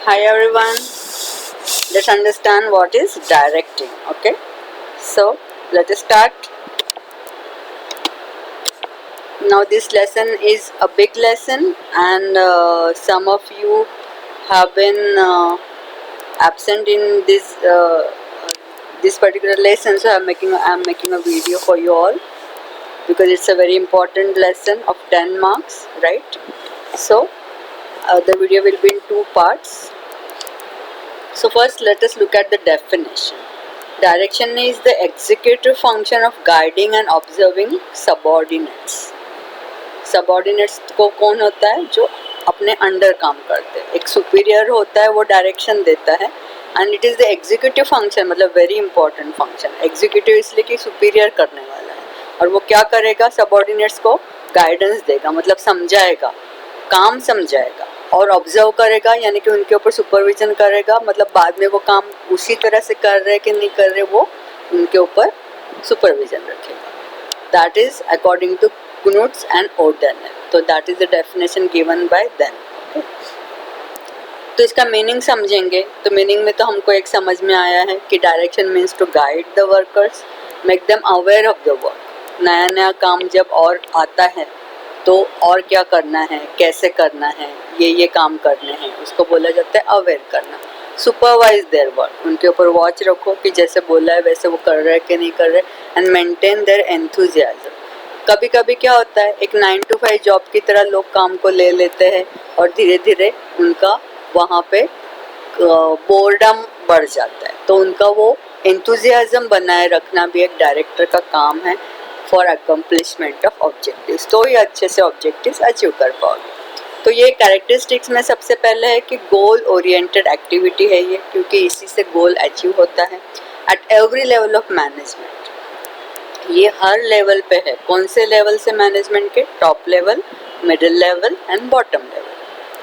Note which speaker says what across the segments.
Speaker 1: Hi everyone, let's understand what is directing. Okay, so let us start. Now this lesson is a big lesson, and some of you have been absent in this particular lesson, so I'm making a video for you all because it's a very important lesson of 10 marks, right? So the video will be in two parts. So first let us look at the definition. Direction is the executive function of guiding and observing subordinates. Subordinates को कौन होता है? जो अपने under काम करते हैं. एक सुपीरियर होता है, वो डायरेक्शन देता है, and it is the executive function, मतलब वेरी इंपॉर्टेंट फंक्शन. एग्जीक्यूटिव इसलिए कि सुपीरियर करने वाला है, और वो क्या करेगा? सबॉर्डिनेट्स को गाइडेंस देगा, मतलब समझाएगा, काम समझाएगा, और ऑब्जर्व करेगा, यानी कि उनके ऊपर सुपरविजन करेगा, मतलब बाद में वो काम उसी तरह से कर रहे कि नहीं कर रहे, वो उनके ऊपर सुपरविजन रखेगा. That is according to Knudsen and O'Donnell. तो that is the definition given by them. Okay. तो इसका मीनिंग समझेंगे. तो मीनिंग में तो हमको एक समझ में आया है कि direction means to guide the workers, make them aware of the work. नया नया काम जब और आता है तो और क्या करना है, कैसे करना है, ये काम करने हैं, उसको बोला जाता है अवेयर करना. सुपरवाइज देयर वर्क, उनके ऊपर वॉच रखो कि जैसे बोला है वैसे वो कर रहे हैं कि नहीं कर रहे. And maintain their enthusiasm. कभी कभी क्या होता है, एक 9 to 5 जॉब की तरह लोग काम को ले लेते हैं और धीरे धीरे उनका वहाँ पे बोर्डम बढ़ जाता है. तो उनका वो एंथुजियाज्म बनाए रखना भी एक डायरेक्टर का काम है फॉर अकम्प्लिशमेंट ऑफ ऑब्जेक्टिव्स. तो ये अच्छे से ऑब्जेक्टिव्स अचीव कर पाओगे. तो ये कैरेक्टरिस्टिक्स में सबसे पहले है कि गोल ओरिएंटेड एक्टिविटी है ये, क्योंकि इसी से गोल अचीव होता है. At every level of management, ये हर लेवल पे है. कौन से लेवल से? मैनेजमेंट के top level, middle level and bottom level.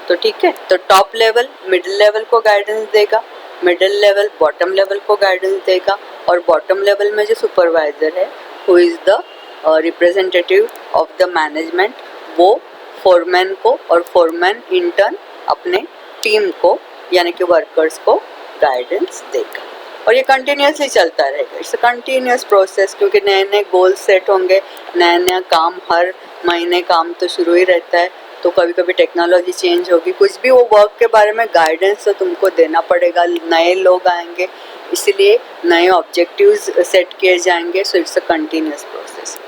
Speaker 1: तो ठीक है, तो टॉप लेवल मिडिल लेवल को गाइडेंस देगा, मिडिल लेवल बॉटम लेवल को गाइडेंस देगा, और बॉटम लेवल में जो सुपरवाइजर है, who is the representative of the management, वो फोरमैन को, और फोरमैन इन टर्न अपने टीम को यानी कि वर्कर्स को गाइडेंस देगा. और ये कंटिन्यूसली चलता रहेगा. इट्स अ कंटिन्यूस प्रोसेस, क्योंकि नए नए गोल सेट होंगे, नया नया काम, हर महीने काम तो शुरू ही रहता है. तो कभी कभी टेक्नोलॉजी चेंज होगी, कुछ भी वो वर्क के बारे में गाइडेंस तो तुमको देना पड़ेगा. नए लोग आएंगे, इसलिए नए ऑब्जेक्टिव्स सेट किए जाएंगे. So it's a continuous process.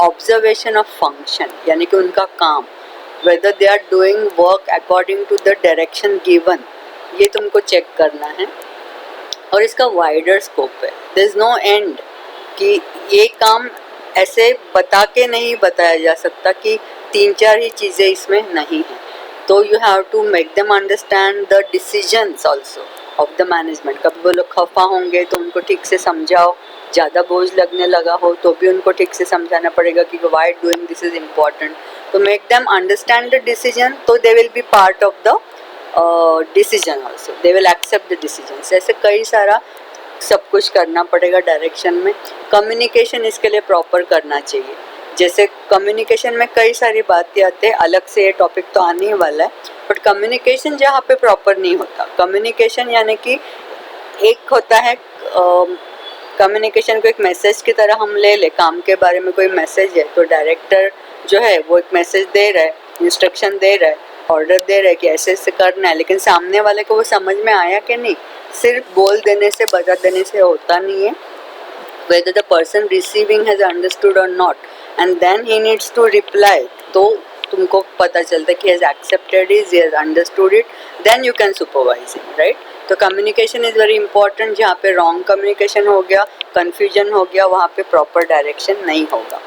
Speaker 1: Observation of function, यानी कि उनका काम, whether they are doing work according to the direction given, ये तुमको चेक करना है. और इसका वाइडर स्कोप है, देयर इज नो एंड, कि ये काम ऐसे बता के नहीं बताया जा सकता कि 3-4 ही चीज़ें इसमें नहीं हैं. तो you have to make them understand the decisions also of the management. कभी वो लोग खफा होंगे तो उनको ठीक से समझाओ, ज़्यादा बोझ लगने लगा हो तो भी उनको ठीक से समझाना पड़ेगा कि why doing this is important. तो make them understand the decision, तो they will be part of the decision also, they will accept the decision. ऐसे कई सारा सब कुछ करना पड़ेगा डायरेक्शन में. कम्युनिकेशन इसके लिए प्रॉपर करना चाहिए. जैसे कम्युनिकेशन में कई सारी बातें आते हैं, अलग से ये टॉपिक तो आने ही वाला है, बट कम्युनिकेशन जहाँ पे प्रॉपर नहीं होता, कम्युनिकेशन यानी कि एक होता है कम्युनिकेशन को एक मैसेज की तरह हम ले ले. काम के बारे में कोई मैसेज है तो डायरेक्टर जो है वो एक मैसेज दे रहा है, इंस्ट्रक्शन दे रहा है, ऑर्डर दे रहा है कि ऐसे ऐसे करना है, लेकिन सामने वाले को वो समझ में आया कि नहीं, सिर्फ बोल देने से, बता देने से होता नहीं है. whether the person receiving has understood or not, and then he needs to reply, तो तुमको पता चलता है कि has accepted it, he has understood it, then you can supervise him, right? तो कम्युनिकेशन इज़ वेरी इंपॉर्टेंट. जहाँ पे wrong communication हो गया, कन्फ्यूजन हो गया, वहाँ पे प्रॉपर डायरेक्शन नहीं होगा.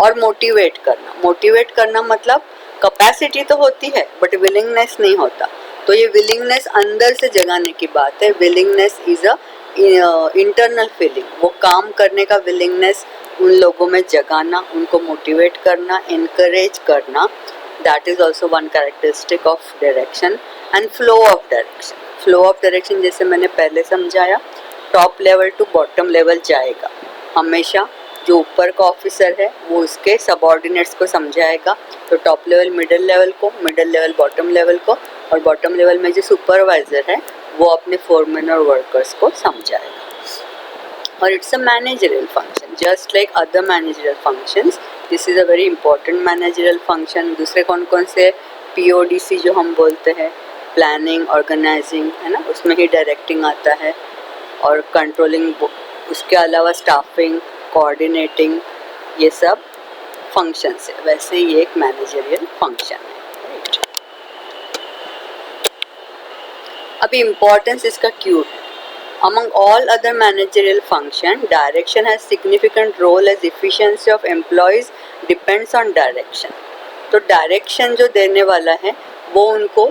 Speaker 1: और मोटिवेट करना मतलब कैपेसिटी तो होती है बट विलिंगनेस नहीं होता. तो ये विलिंगनेस अंदर से जगाने की बात है. Willingness is a internal feeling. वो काम करने का विलिंगनेस उन लोगों में जगाना, उनको मोटिवेट करना, इनकरेज करना, that is also one characteristic of direction. And flow of direction जैसे मैंने पहले समझाया, top level to bottom level जाएगा हमेशा. जो ऊपर का ऑफिसर है वो उसके सबऑर्डिनेट्स को समझाएगा, तो टॉप लेवल मिडिल लेवल को, मिडिल लेवल बॉटम लेवल को, और बॉटम लेवल में जो सुपरवाइजर है वो अपने फोरमैन और वर्कर्स को समझाएगा. और it's a managerial function just like other managerial functions. This is a very important managerial function. दूसरे कौन कौन से? PODC जो हम बोलते हैं, प्लानिंग, ऑर्गेनाइजिंग, है ना, उसमें ही डायरेक्टिंग आता है, और कंट्रोलिंग. उसके अलावा स्टाफिंग, कोऑर्डिनेटिंग, ये सब फंक्शंस है. वैसे ये एक मैनेजरियल फंक्शन है, राइट. अभी इम्पोर्टेंस इसका क्यों है? Among all other managerial functions, direction has significant role as efficiency of employees depends on direction. तो डायरेक्शन जो देने वाला है वो उनको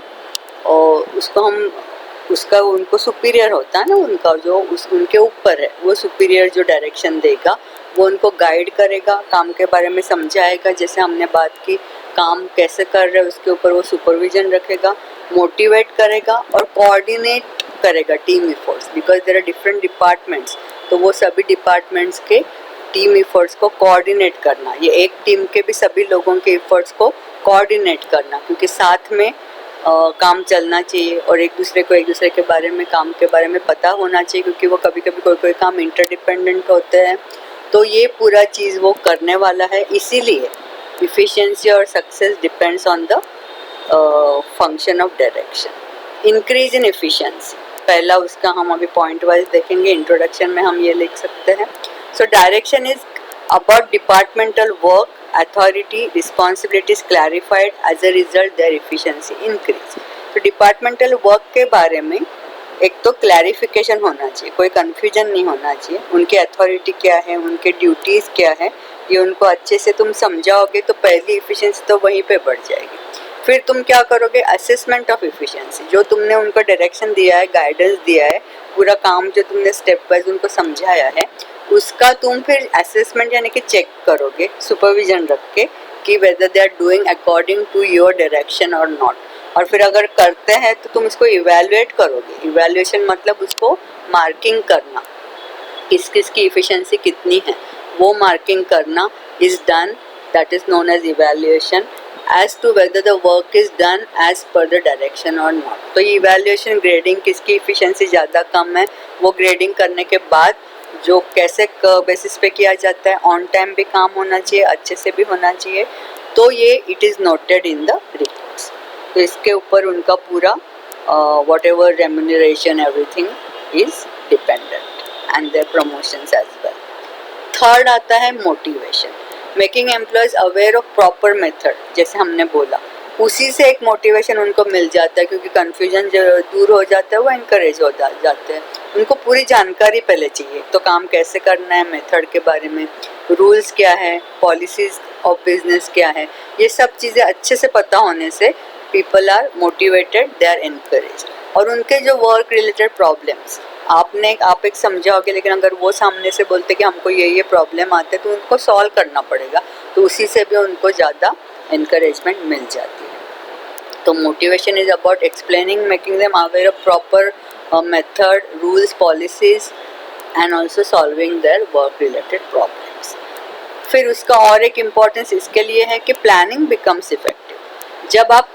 Speaker 1: उनको सुपीरियर होता है ना, उनका जो उनके ऊपर है वो सुपीरियर जो डायरेक्शन देगा वो उनको गाइड करेगा, काम के बारे में समझाएगा. जैसे हमने बात की, काम कैसे कर रहे हैं उसके ऊपर वो सुपरविजन रखेगा, मोटिवेट करेगा और कोऑर्डिनेट करेगा team efforts, because there are different departments. तो वो सभी डिपार्टमेंट्स के टीम एफर्ट्स को कोऑर्डिनेट करना, ये एक टीम के भी सभी लोगों के एफर्ट्स को कोऑर्डिनेट करना, क्योंकि साथ में काम चलना चाहिए और एक दूसरे के बारे में, काम के बारे में पता होना चाहिए, क्योंकि वो कभी कभी कोई काम इंटरडिपेंडेंट होते हैं. तो ये पूरा चीज़ वो करने वाला है. इसीलिए इफ़िशिएंसी और success depends on the function of direction. Increase in efficiency, पहला उसका हम अभी पॉइंट वाइज देखेंगे. इंट्रोडक्शन में हम ये लिख सकते हैं. So direction is about departmental work, authority, responsibilities clarified, as a result their efficiency increase. तो डिपार्टमेंटल वर्क के बारे में एक तो क्लैरिफिकेशन होना चाहिए, कोई कन्फ्यूजन नहीं होना चाहिए. उनके अथॉरिटी क्या है, उनके ड्यूटीज़ क्या है, ये उनको अच्छे से तुम समझाओगे तो पहली एफिशिएंसी तो वहीं पे बढ़ जाएगी. फिर तुम क्या करोगे? असेसमेंट ऑफ एफिशिएंसी, जो तुमने उनको डायरेक्शन दिया है, गाइडेंस दिया है, पूरा काम जो तुमने स्टेप वाइज उनको समझाया है, उसका तुम फिर असेसमेंट यानी कि चेक करोगे सुपरविजन रख के कि whether they are doing according to your direction or not. और फिर अगर करते हैं तो तुम इसको इवैल्यूएट करोगे. इवैल्यूएशन मतलब उसको मार्किंग करना, किस किस की एफिशिएंसी कितनी है वो मार्किंग करना is done, that is known as evaluation. as to whether the work is done as per the direction or not. तो ये इवैल्यूएशन ग्रेडिंग, किसकी एफिशिएंसी ज़्यादा कम है वो ग्रेडिंग करने के बाद जो कैसे बेसिस पे किया जाता है, ऑन टाइम भी काम होना चाहिए, अच्छे से भी होना चाहिए. तो ये it is noted in the reports. तो इसके ऊपर उनका पूरा what ever remuneration everything is dependent and their promotions as well. Third आता है motivation, making employees aware of proper method. जैसे हमने बोला, उसी से एक मोटिवेशन उनको मिल जाता है, क्योंकि कन्फ्यूजन जो दूर हो जाता है वो इनकरेज हो जाते हैं. उनको पूरी जानकारी पहले चाहिए, तो काम कैसे करना है, मेथड के बारे में, रूल्स क्या है, पॉलिसीज ऑफ बिजनेस क्या है, ये सब चीज़ें अच्छे से पता होने से people are motivated, they are encourage. और उनके जो वर्क रिलेटेड प्रॉब्लम्स आप एक समझाओगे, लेकिन अगर वो सामने से बोलते कि हमको ये प्रॉब्लम आते हैं तो उनको सॉल्व करना पड़ेगा, तो उसी से भी उनको ज़्यादा encouragement मिल जाती है. तो motivation is about explaining, making them aware of proper method, rules, policies and also solving their work related problems. फिर उसका और एक इम्पॉर्टेंस इसके लिए है कि प्लानिंग बिकम्स इफेक्टिव. जब आप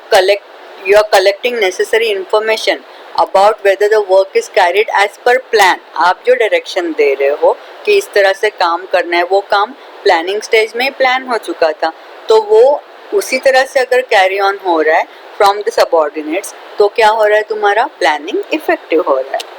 Speaker 1: you are collecting necessary information about whether the work is carried as per plan. आप जो डायरेक्शन दे रहे हो कि इस तरह से काम करना है, वो काम प्लानिंग स्टेज में ही प्लान हो चुका था, तो वो उसी तरह से अगर कैरी ऑन हो रहा है फ्रॉम द सबऑर्डिनेट्स, तो क्या हो रहा है, तुम्हारा प्लानिंग इफेक्टिव हो रहा है.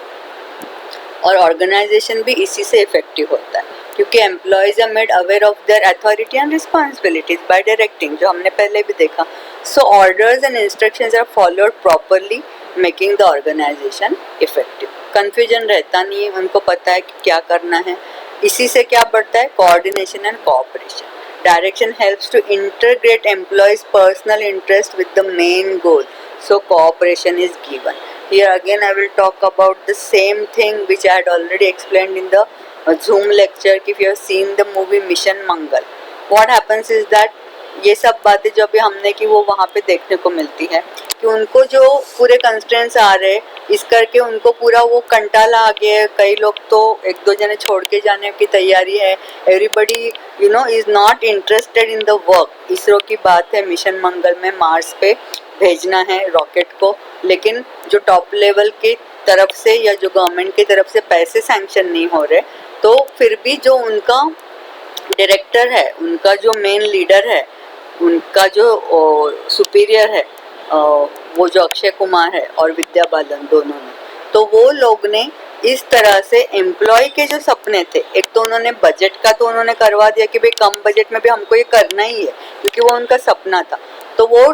Speaker 1: और ऑर्गेनाइजेशन भी इसी से इफेक्टिव होता है, क्योंकि employees are made aware of their authority and responsibilities by directing, जो हमने पहले भी देखा. So orders and instructions are followed properly, making the organisation effective. Confusion रहता नहीं है, उनको पता है कि क्या करना है. इसी से क्या बढ़ता है, coordination and cooperation. Direction helps to integrate employees' personal interest with the main goal. So cooperation is given. Here again I will talk about the same thing which I had already explained in the Zoom lecture. If you have seen the movie Mission Mangal, what happens is that ये सब बातें जो अभी हमने की वो वहाँ पे देखने को मिलती है कि उनको जो पूरे कंस्ट्रेंट्स आ रहे इस करके उनको पूरा वो कंटाला आ गया है। कई लोग तो एक दो जने छोड़ के जाने की तैयारी है। Everybody you know is not interested in the work. ISRO की बात है मिशन मंगल में मार्स पे भेजना है रॉकेट को, लेकिन जो टॉप लेवल की तरफ से या जो गवर्नमेंट की तरफ से पैसे सैंक्शन नहीं हो रहे, तो फिर भी जो उनका डायरेक्टर है, उनका जो मेन लीडर है, उनका जो सुपीरियर है, वो जो अक्षय कुमार है और विद्या बालन दोनों ने, तो वो लोग ने इस तरह से एम्प्लॉय के जो सपने थे, एक तो उन्होंने बजट का तो उन्होंने करवा दिया कि भाई कम बजट में भी हमको ये करना ही है क्योंकि वो उनका सपना था। तो वो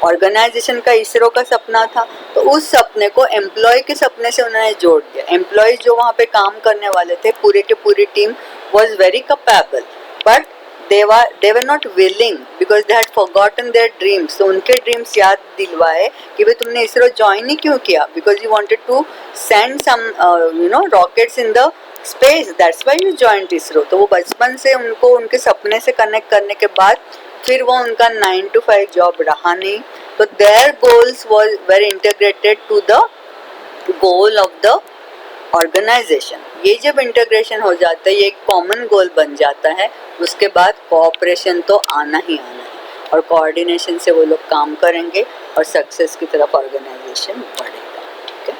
Speaker 1: ऑर्गेनाइजेशन का, इसरो का सपना था, तो उस सपने को एम्प्लॉय के सपने से उन्होंने जोड़ दिया। एम्प्लॉयज जो वहाँ पे काम करने वाले थे, पूरे के पूरी team was very capable, but they were not willing because they had forgotten their dreams. तो उनके ड्रीम्स याद दिलवाए कि भाई तुमने इसरो ज्वाइन ही क्यों किया, because you wanted to send some rockets in the space, that's why you joined ISRO. तो वो बचपन से उनको उनके सपने से कनेक्ट करने के बाद फिर वो उनका 9 to 5 जॉब रहा नहीं, तो their goals were integrated to the goal of the organization. ये जब इंटीग्रेशन हो जाता है, ये एक कॉमन गोल बन जाता है, उसके बाद कोऑपरेशन तो आना ही आना है और कोऑर्डिनेशन से वो लोग काम करेंगे और सक्सेस की तरफ ऑर्गेनाइजेशन बढ़ेगा। ठीक है,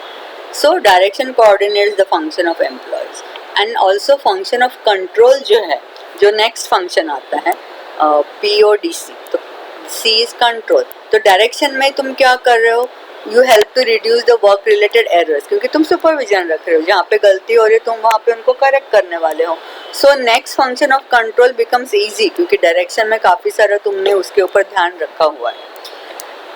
Speaker 1: so direction coordinates the function of employees and also function of control जो है, जो नेक्स्ट फंक्शन आता है PODC, तो C इज कंट्रोल। तो डायरेक्शन में तुम क्या कर रहे हो, you help to reduce the work related errors, क्योंकि तुम सुपरविजन रख रहे हो, जहाँ पे गलती हो रही है तुम वहाँ पे उनको करेक्ट करने वाले हो। So next function of control becomes easy, क्योंकि डायरेक्शन में काफ़ी सारा तुमने उसके ऊपर ध्यान रखा हुआ है।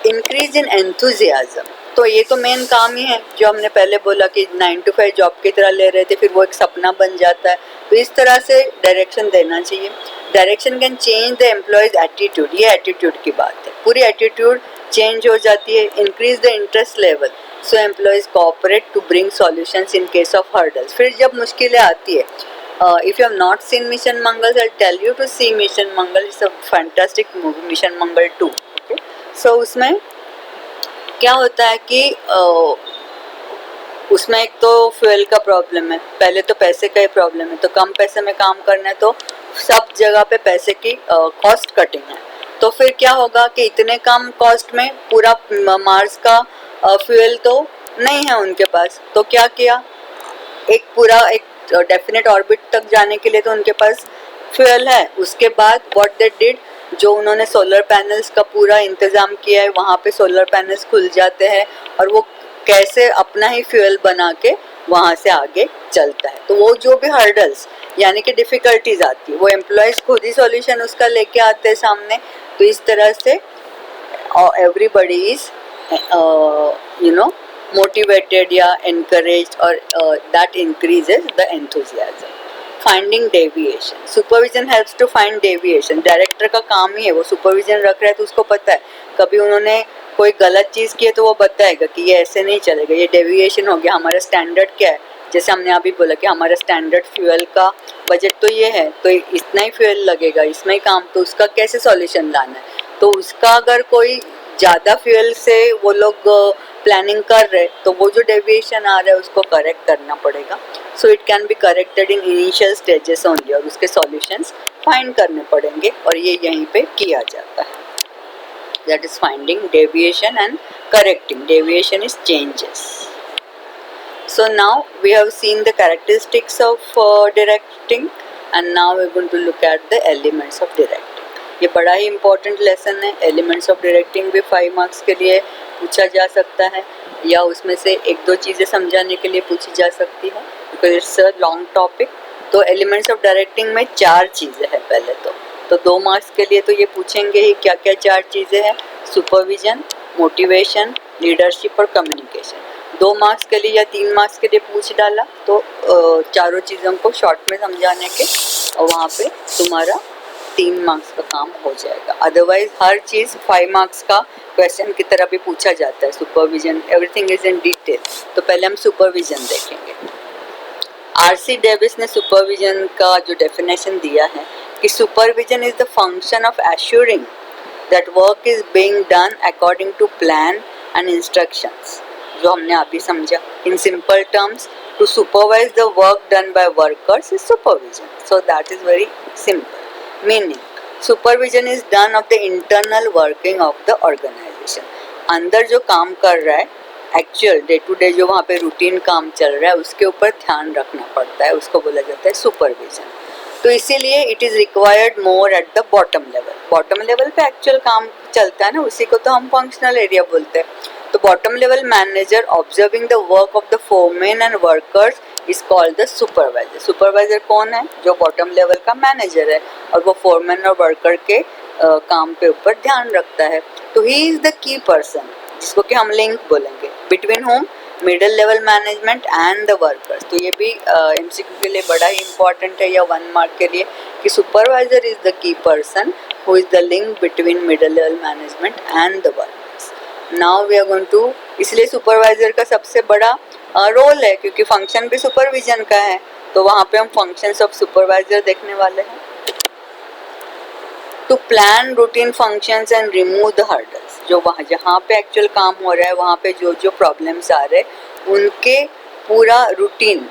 Speaker 1: इंक्रीज इन एंथुजियाज्म, तो ये तो मेन काम ही है जो हमने पहले बोला कि 9 to 5 जॉब की तरह ले रहे थे, फिर वो एक सपना बन जाता है। तो इस तरह से डायरेक्शन देना चाहिए। Direction can change the employees attitude, ये एटीट्यूड की बात है, पूरी एटीट्यूड चेंज हो जाती है। Increase the interest level, so employees cooperate to bring solutions in case of hurdles. फिर जब मुश्किलें आती है, if you have not seen Mission Mangal, I tell you to see Mission Mangal, it's a fantastic movie, Mission Mangal 2। Okay, so उसमें क्या होता है कि उसमें एक तो फ्यूल का प्रॉब्लम है, पहले तो पैसे का ही प्रॉब्लम है, तो कम पैसे में काम करना है, तो सब जगह पे पैसे की कॉस्ट कटिंग है। तो फिर क्या होगा कि इतने कम कॉस्ट में पूरा मार्स का फ्यूल तो नहीं है उनके पास, तो क्या किया, एक पूरा एक डेफिनेट ऑर्बिट तक जाने के लिए तो उनके पास फ्यूल है। उसके बाद व्हाट दे डिड, जो उन्होंने सोलर पैनल्स का पूरा इंतज़ाम किया है, वहाँ पे सोलर पैनल्स खुल जाते हैं और वो कैसे अपना ही फ्यूल बना के वहाँ से आगे चलता है। तो वो जो भी हर्डल्स यानी कि डिफ़िकल्टीज आती है, वो एम्प्लॉयज़ खुद ही सॉल्यूशन उसका लेके आते हैं सामने। तो इस तरह से एवरीबडी इज मोटिवेटेड या encouraged, और that increases the enthusiasm. Finding deviation, supervision helps to find deviation. Director का काम ही है, वो सुपरविजन रख रहा है तो उसको पता है कभी उन्होंने कोई गलत चीज़ की है तो वो बताएगा कि ये ऐसे नहीं चलेगा, ये डेविएशन हो गया। हमारा स्टैंडर्ड क्या है, जैसे हमने अभी बोला कि हमारा स्टैंडर्ड फ्यूल का बजट तो ये है, तो इतना ही फ्यूल लगेगा, इसमें ही काम, तो उसका कैसे सॉल्यूशन लाना है। तो उसका अगर कोई ज़्यादा फ्यूल से वो लोग प्लानिंग कर रहे, तो वो जो डेविएशन आ रहा है उसको करेक्ट करना पड़ेगा। So it can be corrected in initial stages only, और उसके सॉल्यूशंस फाइंड करने पड़ेंगे, और ये यहीं पे किया जाता है। That is finding deviation and correcting. Deviation is changes. So now we have seen the characteristics of directing, and now we are going to look at the elements of directing. ये बड़ा ही important lesson है। Elements of directing भी 5 marks के लिए पूछा जा सकता है, या उसमें से एक दो चीज़ें समझाने के लिए पूछी जा सकती है, because it's a long topic। तो elements of directing में 4 चीज़ें हैं पहले तो 2 marks के लिए तो ये पूछेंगे ही क्या क्या 4 चीज़ें हैं, सुपरविजन, मोटिवेशन, लीडरशिप और कम्युनिकेशन। 2 मार्क्स के लिए या 3 मार्क्स के लिए पूछ डाला तो चारों चीज़ों को शॉर्ट में समझाने के, और वहाँ पे तुम्हारा 3 मार्क्स का काम हो जाएगा। अदरवाइज हर चीज़ 5 मार्क्स का क्वेश्चन की तरह भी पूछा जाता है। Supervision, everything is in detail. तो पहले हम सुपरविजन देखेंगे। आरसी डेविस ने सुपरविजन का जो डेफिनेशन दिया है कि supervision is the function of assuring that work is being done according to plan and instructions, जो हमने अभी समझा. In simple terms, to supervise the work done by workers is supervision. So that is very simple. Meaning, supervision is done of the internal working of the organization. अंदर जो काम कर रहा है, एक्चुअल डे टू डे जो वहाँ पे routine काम चल रहा है, उसके ऊपर ध्यान रखना पड़ता है, उसको बोला जाता है सुपरविजन. तो इसीलिए it is required more at the bottom level. Bottom level पे एक्चुअल काम चलता है ना, उसी को तो हम फंक्शनल एरिया बोलते हैं. तो bottom level manager observing the work of the foreman and workers is called the supervisor. Supervisor कौन है? जो बॉटम लेवल का मैनेजर है और वो फोरमैन और वर्कर के काम पे ऊपर ध्यान रखता है. तो he is the key person, जिसको कि हम लिंक बोलेंगे, between home middle level management and the workers. तो ये भी एमसीक्यू के लिए बड़ा ही इंपॉर्टेंट है, या 1 मार्क के लिए, कि supervisor is the key person who is the link between middle level management and the workers. Now we are going to, इसलिए सुपरवाइजर का सबसे बड़ा रोल है, क्योंकि फंक्शन भी सुपरविजन का है, तो वहाँ पे हम फंक्शंस ऑफ सुपरवाइजर देखने वाले हैं. To plan routine functions and remove the hurdles. जो वहाँ जहाँ पे एक्चुअल काम हो रहा है, वहाँ पे जो जो प्रॉब्लम्स आ रहे हैं, उनके पूरा रूटीन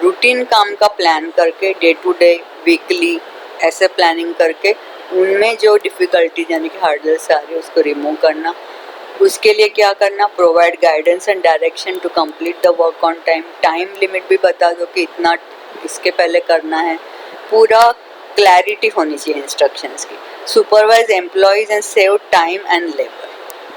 Speaker 1: रूटीन काम का प्लान करके, डे टू डे, वीकली, ऐसे प्लानिंग करके उनमें जो डिफ़िकल्टीज यानी कि हर्डल्स आ रही है उसको रिमूव करना. उसके लिए क्या करना? Provide guidance and direction to complete the work on time. Time limit भी बता दो कि इतना इसके पहले करना है. पूरा क्लैरिटी होनी चाहिए इंस्ट्रक्शंस की. Supervise employees and save time and labour.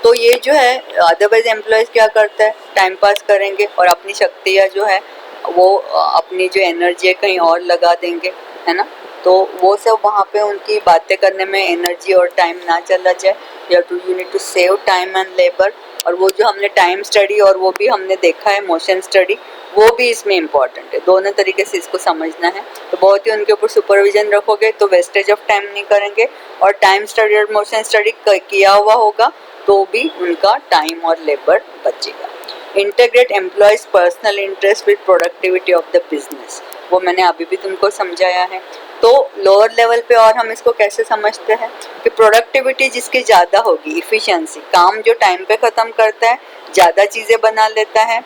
Speaker 1: तो ये जो है, अदरवाइज एम्प्लॉयज़ क्या करता है? टाइम पास करेंगे और अपनी शक्तियाँ जो है वो अपनी जो एनर्जी है कहीं और लगा देंगे, है ना. तो वो सब वहाँ पे उनकी बातें करने में एनर्जी और टाइम ना चला जाए. You need to save time and labour. और वो जो हमने टाइम स्टडी और वो भी हमने देखा है मोशन स्टडी, वो भी इसमें इम्पॉर्टेंट है. दोनों तरीके से इसको समझना है. तो बहुत ही उनके ऊपर सुपरविजन रखोगे तो वेस्टेज ऑफ टाइम नहीं करेंगे, और टाइम स्टडी और मोशन स्टडी किया हुआ होगा तो भी उनका टाइम और लेबर बचेगा. Integrate employees personal interest with productivity of the business. वो मैंने अभी भी तुमको समझाया है. तो लोअर लेवल पे और हम इसको कैसे समझते हैं कि प्रोडक्टिविटी जिसकी ज़्यादा होगी, इफ़िशियंसी, काम जो टाइम पे ख़त्म करता है, ज़्यादा चीज़ें बना लेता है,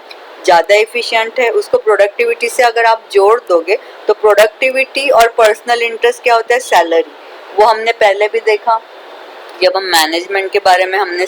Speaker 1: ज़्यादा एफिशिएंट है, उसको प्रोडक्टिविटी से अगर आप जोड़ दोगे तो प्रोडक्टिविटी और पर्सनल इंटरेस्ट क्या होता है? सैलरी. वो हमने पहले भी देखा जब हम मैनेजमेंट के बारे में हमने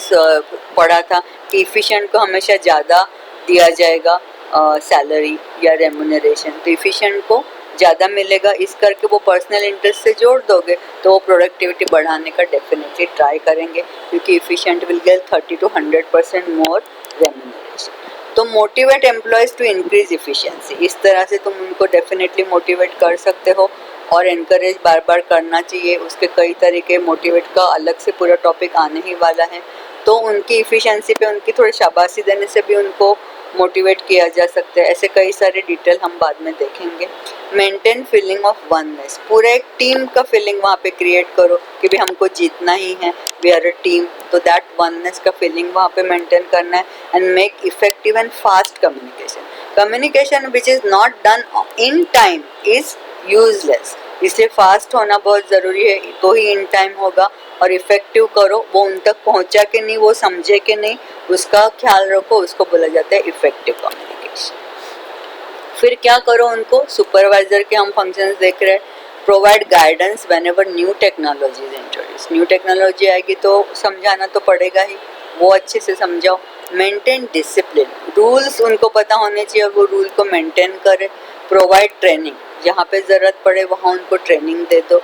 Speaker 1: पढ़ा था कि इफ़िशिएंट को हमेशा ज़्यादा दिया जाएगा सैलरी या रेम्यूनरेशन. तो इफ़िशिएंट को ज़्यादा मिलेगा, इस करके वो पर्सनल इंटरेस्ट से जोड़ दोगे तो वो प्रोडक्टिविटी बढ़ाने का डेफिनेटली ट्राई करेंगे, क्योंकि efficient will get 30 to 100% more remuneration. तो motivate employees to increase efficiency. इस तरह से तुम उनको डेफिनेटली मोटिवेट कर सकते हो और इनकरेज बार बार करना चाहिए. उसके कई तरीके, मोटिवेट का अलग से पूरा टॉपिक आने ही वाला है. तो उनकी इफ़िशियंसी पे उनकी थोड़ी शाबाशी देने से भी उनको मोटिवेट किया जा सकता है. ऐसे कई सारे डिटेल हम बाद में देखेंगे. Maintain feeling of oneness. पूरा एक टीम का फीलिंग वहाँ पे क्रिएट करो कि भाई हमको जीतना ही है, वी आर अ टीम. तो दैट वननेस का फीलिंग वहाँ पे मेंटेन करना है. And make effective and fast communication. Communication which is not done in time is useless. इसलिए फास्ट होना बहुत ज़रूरी है, तो ही इन टाइम होगा. और इफ़ेक्टिव करो, वो उन तक पहुंचा कि नहीं, वो समझे कि नहीं, उसका ख्याल रखो. उसको बोला जाता है इफ़ेक्टिव कम्युनिकेशन. फिर क्या करो उनको, सुपरवाइज़र के हम फंक्शंस देख रहे हैं. Provide guidance when ever new technology is introduce. New technology आएगी तो समझाना तो पड़ेगा ही, वो अच्छे से समझाओ. Maintain discipline. रूल्स उनको पता होने चाहिए और वो रूल को मेंटेन करें. Provide training. जहाँ पे ज़रूरत पड़े वहाँ उनको ट्रेनिंग दे दो.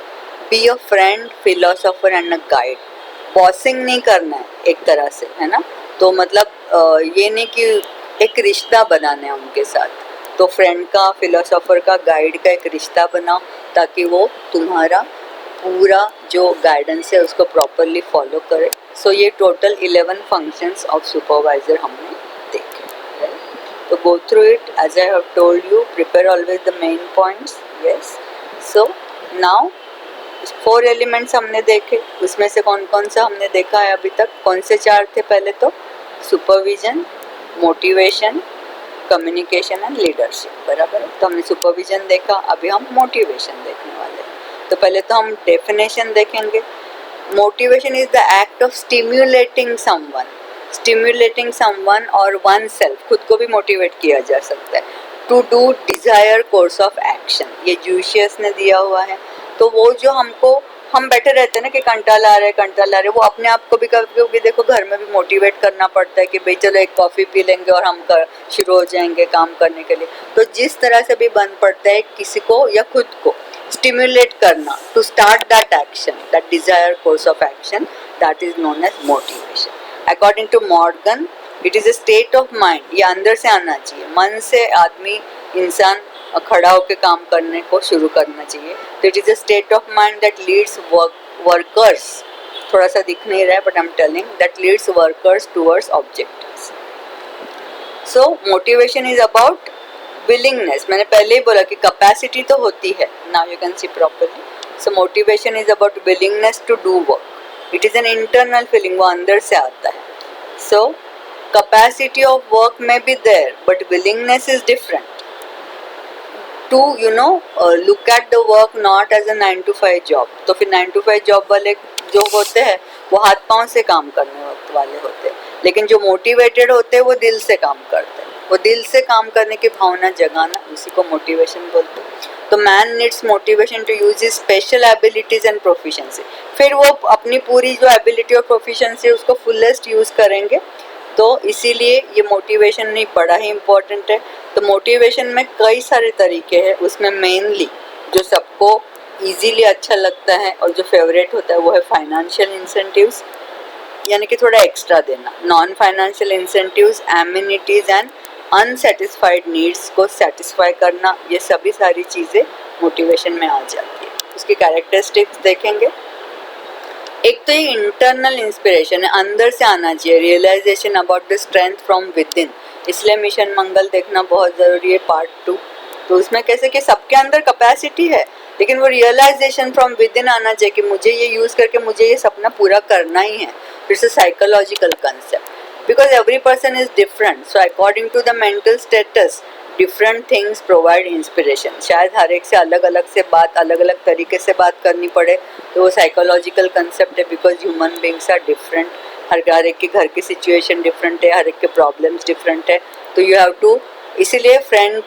Speaker 1: Be a friend, philosopher and a guide. Bossing नहीं करना है एक तरह से, है ना. तो मतलब ये नहीं कि एक रिश्ता बनाना है उनके साथ. तो फ्रेंड का, फिलोसोफर का, गाइड का एक रिश्ता बनाओ ताकि वो तुम्हारा पूरा जो गाइडेंस है उसको प्रॉपरली फॉलो करे. सो ये टोटल 11 फंक्शंस ऑफ सुपरवाइज़र हमने देखे. तो go through it as I have told you. Prepare always the main points. Yes. So now 4 elements हमने देखे. उसमें से कौन कौन सा हमने देखा है अभी तक? कौन से 4 थे? पहले तो supervision, motivation, communication and leadership. बराबर है. तो हमने सुपरविजन देखा, अभी हम मोटिवेशन देखने वाले हैं. तो पहले तो हम डेफिनेशन देखेंगे. Motivation is the act of stimulating someone और वन सेल्फ, खुद को भी मोटिवेट किया जा सकता है, to do desire course of action. ये जूशियस ने दिया हुआ है. तो वो जो हम बैठे रहते हैं ना कि कंटाला आ रहा है, वो अपने आप को भी कभी देखो घर में भी मोटिवेट करना पड़ता है कि भाई चलो एक कॉफ़ी पी लेंगे और हम शुरू हो जाएंगे काम करने के लिए. तो जिस तरह से भी बन पड़ता है किसी को या खुद को स्टिम्युलेट करना to start that action, that desire course of action, that is known as motivation. According to Morgan, it is a state of mind. ये अंदर से आना चाहिए, मन से आदमी इंसान खड़ा होकर काम करने को शुरू करना चाहिए. तो it is a state of mind that leads workers, थोड़ा सा दिख नहीं रहा है but I am telling, that leads workers towards objectives. So motivation is about willingness. मैंने पहले ही बोला कि कैपेसिटी तो होती है. Now you can see properly. So motivation is about willingness to do work. It is an internal feeling, वो अंदर से आता है. सो कैपेसिटी ऑफ वर्क में B there but willingness is different. To look at the work not as a 9 to 5 job. तो फिर 9 to 5 job वाले जो होते हैं वो हाथ पांव से काम करने वाले होते हैं, लेकिन जो मोटिवेटेड होते हैं वो दिल से काम करते हैं. वो दिल से काम करने की भावना जगाना, उसी को मोटिवेशन बोलते हैं. तो man needs motivation to use his special abilities and proficiency. फिर वो अपनी पूरी जो एबिलिटी और प्रोफिशिएंसी है उसको फुलेस्ट यूज करेंगे. तो इसीलिए ये मोटिवेशन नहीं बड़ा ही इम्पोर्टेंट है. तो मोटिवेशन में कई सारे तरीके हैं, उसमें मेनली जो सबको इजीली अच्छा लगता है और जो फेवरेट होता है वो है फाइनेंशियल इंसेंटिव्स, यानी कि थोड़ा एक्स्ट्रा देना. Non financial incentives, amenities and unsatisfied needs को सेटिस्फाई करना, ये सभी सारी चीज़ें मोटिवेशन में आ जाती है. उसकी कैरेक्टरिस्टिक्स देखेंगे. एक तो ये इंटरनल इंस्पिरेशन है, अंदर से आना चाहिए. Realization about the strength from within, इसलिए मिशन मंगल देखना बहुत ज़रूरी है पार्ट 2. तो उसमें कैसे कि सबके अंदर कैपेसिटी है, लेकिन वो रियलाइजेशन फ्रॉम विद इन आना चाहिए कि मुझे ये यूज़ करके मुझे ये सपना पूरा करना ही है. फिर से psychological concept, because every person is different. So according to the mental status different things provide inspiration. शायद हर एक से अलग अलग से बात, अलग अलग तरीके से बात करनी पड़े, तो वो साइकोलॉजिकल कंसेप्ट है. Because human beings are different, हर एक के घर की सिचुएशन डिफरेंट है, हर एक के प्रॉब्लम्स डिफरेंट है. तो यू हैव टू, इसीलिए फ्रेंड,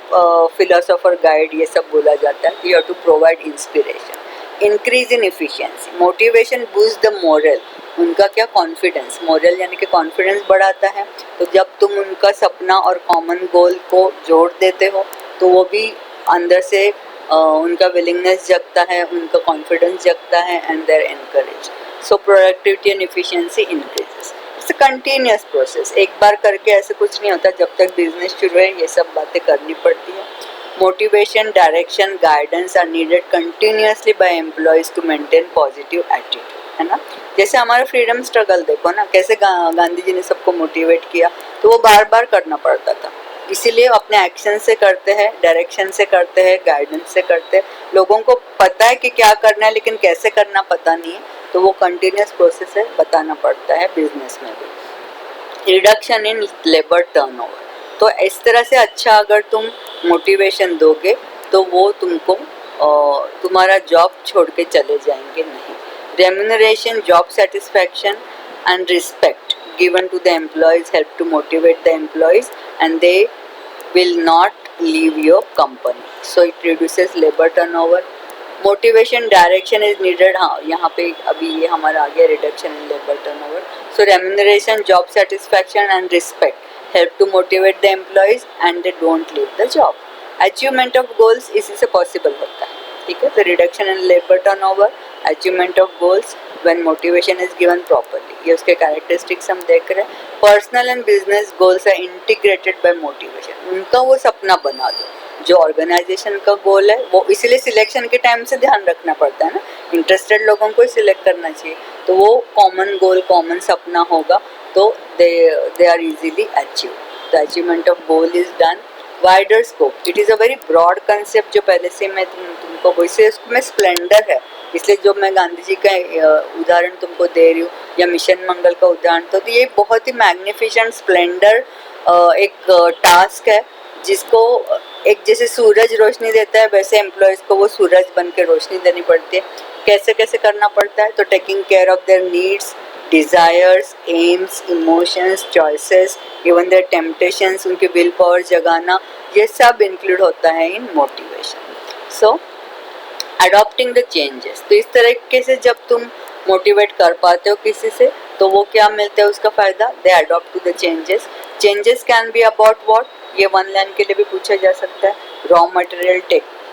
Speaker 1: फिलोसोफर, गाइड, ये सब बोला जाता है. You have to provide inspiration. Increase in efficiency, motivation boost the morale. उनका क्या, कॉन्फिडेंस. मोरल यानी कि कॉन्फिडेंस बढ़ाता है. तो जब तुम उनका सपना और कॉमन गोल को जोड़ देते हो तो वो भी अंदर से उनका विलिंगनेस जगता है, उनका कॉन्फिडेंस जगता है, and their encourage. So productivity and efficiency increases. It's a continuous process, एक बार करके ऐसे कुछ नहीं होता. जब तक बिजनेस शुरू है ये सब बातें करनी पड़ती है. Motivation, direction, guidance are needed continuously by employees to maintain positive attitude, है ना. जैसे हमारा फ्रीडम स्ट्रगल देखो ना, कैसे गांधी जी ने सबको मोटिवेट किया, तो वो बार बार करना पड़ता था. इसीलिए अपने एक्शन से करते हैं, डायरेक्शन से करते हैं, गाइडेंस से करते हैं. लोगों को पता है कि क्या करना है, लेकिन कैसे करना पता नहीं है, तो वो कंटिन्यूस प्रोसेस है, बताना पड़ता है बिजनेस में भी. रिडक्शन इन लेबर टर्नओवर, तो इस तरह से अच्छा अगर तुम मोटिवेशन दोगे तो वो तुमको तुम्हारा जॉब छोड़ के चले जाएंगे नहीं. Remuneration, job satisfaction and respect given to the employees help to motivate the employees and they will not leave your company. So it reduces labor turnover. Motivation, direction is needed. हाँ, यहाँ पे अभी ये हमारा आ गया reduction in labor turnover. So remuneration, job satisfaction and respect help to motivate the employees and they don't leave the job. Achievement of goals इसी से possible होता है. ठीक है. तो reduction in labor turnover, achievement of goals when motivation is given properly. ये उसके characteristics हम देख रहे हैं. Personal and business goals are integrated by motivation. उनका वो सपना बना दो जो ऑर्गेनाइजेशन का गोल है. वो इसीलिए सिलेक्शन के टाइम से ध्यान रखना पड़ता है ना, इंटरेस्टेड लोगों को ही सिलेक्ट करना चाहिए. तो वो कॉमन गोल, कॉमन सपना होगा तो they are easily achieve. The achievement of goal is done. Wider scope, it is a very broad concept जो पहले से मैं तुमको वैसे उसमें स्प्लेंडर है. इसलिए जो मैं गांधी जी का उदाहरण तुमको दे रही हूँ या मिशन मंगल का उदाहरण, तो ये बहुत ही मैग्निफिसेंट स्प्लेंडर एक टास्क है जिसको एक जैसे सूरज रोशनी देता है वैसे एम्प्लॉयज़ को वो सूरज बन के रोशनी देनी पड़ती है। कैसे कैसे करना पड़ता है, तो taking care of their needs, desires, aims, emotions, choices, even their temptations, उनकी विल पावर जगाना, ये सब इंक्लूड होता है in motivation. So adopting the changes, तो इस तरीके से जब तुम मोटिवेट कर पाते हो किसी से तो वो क्या मिलता है उसका फ़ायदा, they adopt to the changes. Changes can be about what, ये वन लाइन के लिए भी पूछा जा सकता है। Raw material,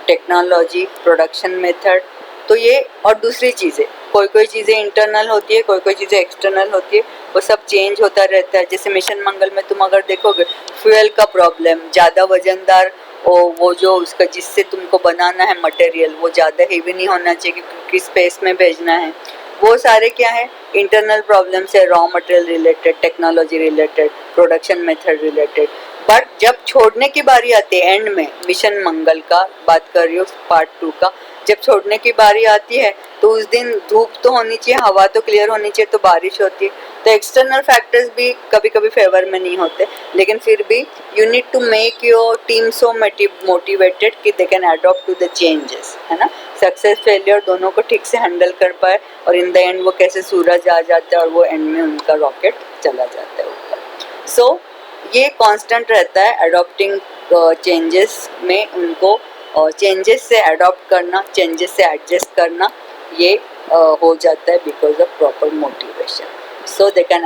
Speaker 1: technology, production method, तो ये और दूसरी चीज़ें, कोई कोई चीज़ें इंटरनल होती है, कोई कोई चीज़ें एक्सटर्नल होती है, वो सब चेंज होता रहता है। जैसे मिशन मंगल में तुम अगर देखोगे फ्यूल का प्रॉब्लम, ज़्यादा वजनदार वो जो उसका जिससे तुमको बनाना है मटेरियल वो ज़्यादा हेवी नहीं होना चाहिए क्योंकि स्पेस में भेजना है, वो सारे क्या है इंटरनल प्रॉब्लम्स है, raw material related, technology related, production method related. But जब छोड़ने की बारी आती है एंड में, मिशन मंगल का बात कर रही हूँ पार्ट 2 का, जब छोड़ने की बारी आती है तो उस दिन धूप तो होनी चाहिए, हवा तो क्लियर होनी चाहिए, तो बारिश होती है। तो एक्सटर्नल फैक्टर्स भी कभी कभी फेवर में नहीं होते, लेकिन फिर भी you need to make your team so motivated कि they can adopt to the changes, है ना। सक्सेस फेलियर दोनों को ठीक से हैंडल कर पाए और इन द एंड वो कैसे सूरज आ जाता है और वो एंड में उनका रॉकेट चला जाता है ऊपर। सो ये कांस्टेंट रहता है अडॉप्टिंग चेंजेस में, उनको चेंजेस से अडॉप्ट करना, चेंजेस से एडजस्ट करना, ये हो जाता है because of proper motivation. So they can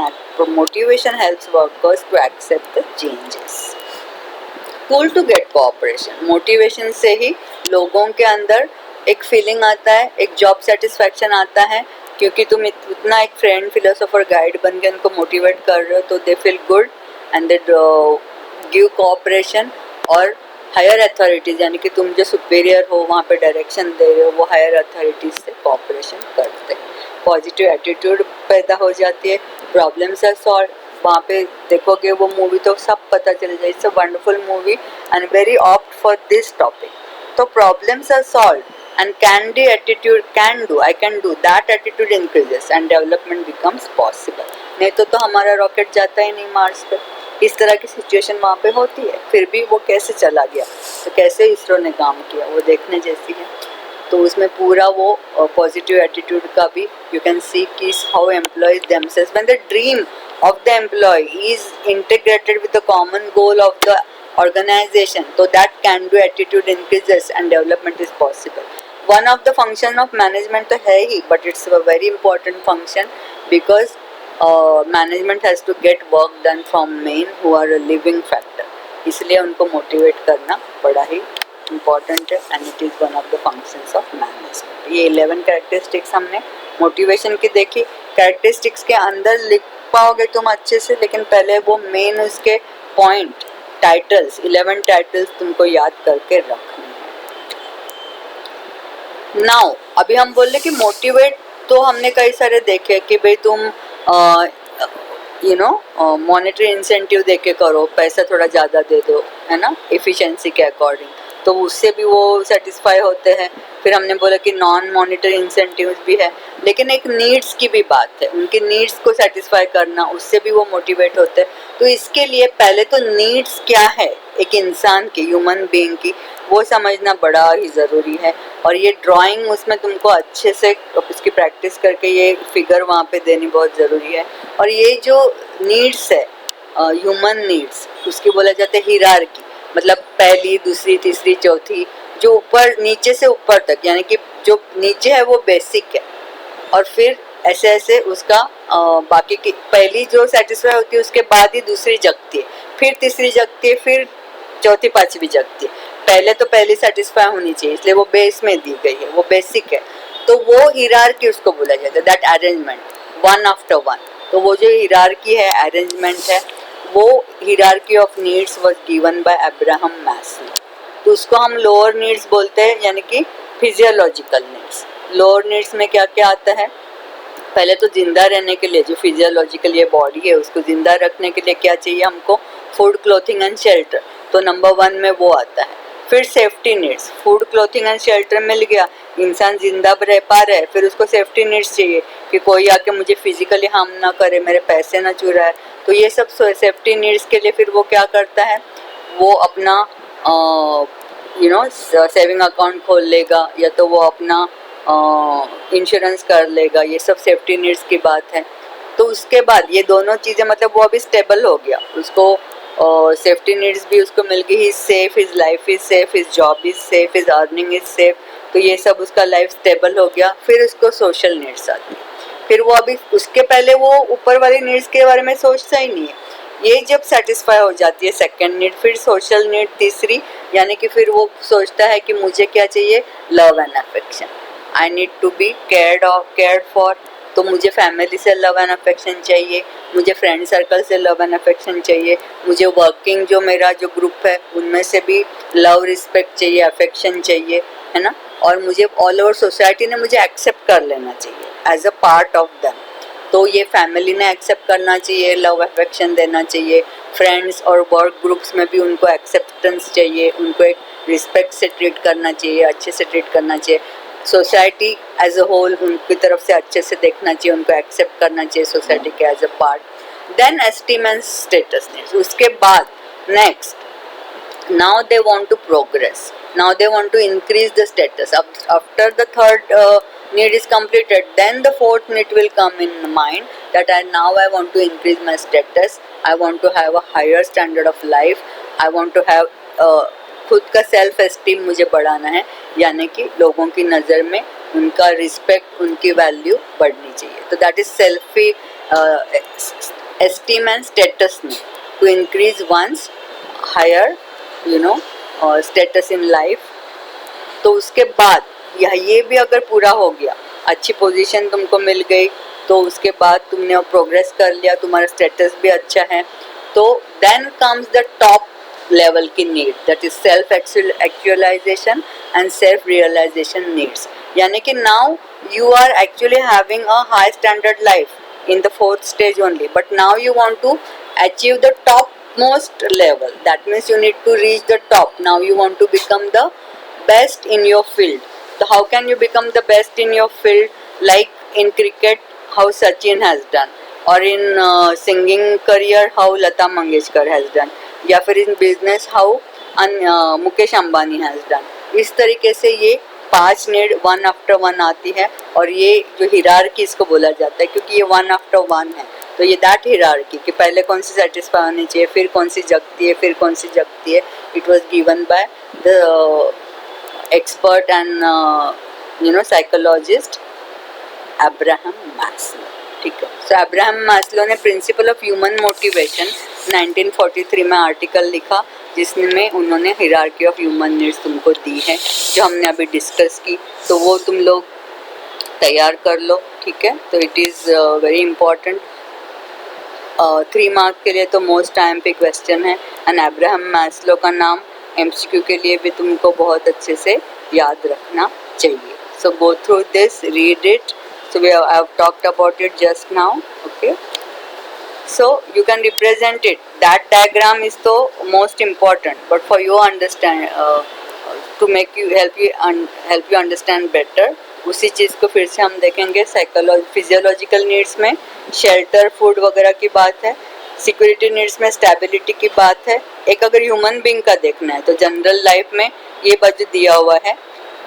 Speaker 1: motivation helps workers to accept the changes. Pull to get cooperation, motivation से ही लोगों के अंदर एक फीलिंग आता है, एक जॉब सेटिस्फैक्शन आता है, क्योंकि तुम इतना एक फ्रेंड, फिलोसोफर, गाइड बन के उनको मोटिवेट कर रहे हो तो they feel good and they give cooperation. और हायर अथॉरिटीज़ यानी कि तुम जो सुपीरियर हो वहाँ पे डायरेक्शन दे रहे हो, वो हायर अथॉरिटीज़ से कोऑपरेशन करते हैं। पॉजिटिव एटीट्यूड पैदा हो जाती है, प्रॉब्लम्स आर सॉल्व। वहाँ पे देखोगे वो मूवी तो सब पता चल जाए, it's a wonderful movie and very apt for this topic. तो problems are solve and can do attitude, can do, I can do, that attitude increases and development becomes possible। नहीं तो हमारा रॉकेट जाता ही नहीं मार्स पे। इस तरह की सिचुएशन वहाँ पे होती है, फिर भी वो कैसे चला गया, तो कैसे इसरो ने काम किया, वो देखने जैसी है। तो उसमें पूरा वो पॉजिटिव एटीट्यूड का भी यू कैन सी कि how employees themselves when the dream of the employee is integrated with the common goal of the organization, so that can do attitude increases and development is possible। one of the function of management तो है ही, but it's a very important function because management has to get work done from men who are a living factor, इसलिए उनको motivate करना बड़ा ही important है and it is one of the functions of management। ये 11 characteristics हमने motivation की देखी। characteristics के अंदर लिख पाओगे तुम अच्छे से, लेकिन पहले वो main उसके point टाइटल्स, 11 टाइटल्स तुमको याद करके रखने हैं। नाउ अभी हम बोल रहे कि मोटिवेट तो हमने कई सारे देखे कि भाई तुम मॉनेटरी इंसेंटिव दे के करो, पैसा थोड़ा ज़्यादा दे दो, है ना, एफिशिएंसी के अकॉर्डिंग, तो उससे भी वो सेटिस्फाई होते हैं। फिर हमने बोला कि नॉन मॉनेटरी इंसेंटिव्स भी है, लेकिन एक नीड्स की भी बात है, उनकी नीड्स को सेटिस्फाई करना, उससे भी वो मोटिवेट होते हैं। तो इसके लिए पहले तो नीड्स क्या है एक इंसान की, ह्यूमन बीइंग की, वो समझना बड़ा ही ज़रूरी है। और ये ड्राइंग उसमें तुमको अच्छे से उसकी प्रैक्टिस करके ये फिगर वहाँ पे देनी बहुत ज़रूरी है। और ये जो नीड्स है ह्यूमन नीड्स, उसकी बोला जाता है हिरार्की, मतलब पहली, दूसरी, तीसरी, चौथी, जो ऊपर नीचे से ऊपर तक, यानी कि जो नीचे है वो बेसिक है, और फिर ऐसे ऐसे उसका बाकी की पहली जो सेटिस्फाई होती है उसके बाद ही दूसरी जगती है, फिर तीसरी जगती है, फिर चौथी, पांचवी जगती है। पहले तो पहली सेटिस्फाई होनी चाहिए, इसलिए वो बेस में दी गई है, वो बेसिक है। तो वो हिरार्की उसको बोला जाता है, that arrangement, one after one. तो वो जो हिरार्की है, अरेंजमेंट है, वो hierarchy of needs was given by Abraham Maslow. तो उसको हम लोअर नीड्स बोलते हैं, यानी कि फिजियोलॉजिकल नीड्स। लोअर नीड्स में क्या क्या आता है, पहले तो जिंदा रहने के लिए जो फिजियोलॉजिकल ये बॉडी है उसको जिंदा रखने के लिए क्या चाहिए हमको, फूड, क्लोथिंग एंड शेल्टर, तो नंबर 1 में वो आता है। फिर safety needs, food, clothing and shelter मिल गया, इंसान जिंदा रह पा रहा है, फिर उसको सेफ्टी नीड्स चाहिए कि कोई आके मुझे फिजिकली हार्म ना करे, मेरे पैसे ना चुराए। तो ये सब सेफ्टी नीड्स के लिए फिर वो क्या करता है, वो अपना सेविंग अकाउंट खोल लेगा, या तो वो अपना इंश्योरेंस कर लेगा, ये सब सेफ्टी नीड्स की बात है। तो उसके बाद ये दोनों चीज़ें, मतलब वो अभी स्टेबल हो गया, उसको सेफ्टी नीड्स भी उसको मिल गई, his safe, his life is safe, his job is safe, his earning is safe, तो ये सब उसका लाइफ स्टेबल हो गया। फिर उसको सोशल नीड्स आती है। फिर वो अभी उसके पहले वो ऊपर वाली नीड्स के बारे में सोचता ही नहीं है। ये जब सेटिस्फाई हो जाती है सेकंड नीड, फिर सोशल नीड तीसरी, यानी कि फिर वो सोचता है कि मुझे क्या चाहिए, love and affection. I need to be cared for, तो मुझे फैमिली से लव एंड अफेक्शन चाहिए, मुझे फ्रेंड सर्कल से लव एंड अफेक्शन चाहिए, मुझे वर्किंग जो मेरा जो ग्रुप है उनमें से भी लव रिस्पेक्ट चाहिए, अफेक्शन चाहिए, है ना। और मुझे ऑल ओवर सोसाइटी ने मुझे एक्सेप्ट कर लेना चाहिए as a part of them. तो ये फैमिली ने एक्सेप्ट करना चाहिए, लव अफेक्शन देना चाहिए, फ्रेंड्स और वर्क ग्रुप्स में भी उनको एक्सेप्टेंस चाहिए, उनको एक रिस्पेक्ट से ट्रीट करना चाहिए, अच्छे से ट्रीट करना चाहिए। सोसाइटी एज अ होल उनकी तरफ से अच्छे से देखना चाहिए, उनको एक्सेप्ट करना चाहिए सोसाइटी के as a part. Then esteem and status needs. उसके बाद next, now they want to progress, now they want to increase the status. After the third need is completed, then the fourth need will come in mind, that I want to increase my status, I want to have a higher standard of life, I want to have खुद का self esteem मुझे बढ़ाना है, यानी कि लोगों की नज़र में उनका रिस्पेक्ट, उनकी वैल्यू बढ़नी चाहिए। तो that is selfie esteem and status में to increase one's higher status in life. तो उसके बाद ये भी अगर पूरा हो गया, अच्छी पोजीशन तुमको मिल गई, तो उसके बाद तुमने प्रोग्रेस कर लिया, तुम्हारा स्टेटस भी अच्छा है, तो then comes the top level की need, that is self actualisation and self realisation needs. यानी कि now you are actually having a high standard life in the fourth stage only, but now you want to achieve the topmost level. That means you need to reach the top. Now you want to become the best in your field. So how can you become the best in your field? Like in cricket, how Sachin has done, or in singing career, how Lata Mangeshkar has done, या फिर in business, how Mukesh Ambani has done. इस तरीके से ये 5 need one after one आती है, और ये जो हिरार्की इसको बोला जाता है, क्योंकि ये वन आफ्टर वन है। तो ये दैट हिरार्की कि पहले कौन सी सेटिस्फाई होनी चाहिए, फिर कौन सी जगती है, फिर कौन सी जगती है, it was given by the expert and psychologist Abraham Maslow. ठीक है। सो अब्राहम मैस्लो ने प्रिंसिपल ऑफ ह्यूमन मोटिवेशन 1943 में आर्टिकल लिखा, जिसमें उन्होंने हिरार्की ऑफ ह्यूमन नीड्स तुमको दी है, जो हमने अभी डिस्कस की। तो वो तुम लोग तैयार कर लो। ठीक है। तो it is very important, 3 mark के लिए तो मोस्ट टाइम पे क्वेश्चन है। एंड अब्राहम मैस्लो का नाम MCQ के लिए भी तुमको बहुत अच्छे से याद रखना चाहिए। So go through this, read it. So I have talked about it just now. Okay. So you can represent it. That diagram is the most important. But for you understand, to make you help you understand better, उसी चीज़ को फिर से हम देखेंगे। Physiological needs में shelter, food वगैरह की बात है। सिक्योरिटी नीड्स में स्टेबिलिटी की बात है। एक अगर ह्यूमन बींग का देखना है तो जनरल लाइफ में ये बजट दिया हुआ है।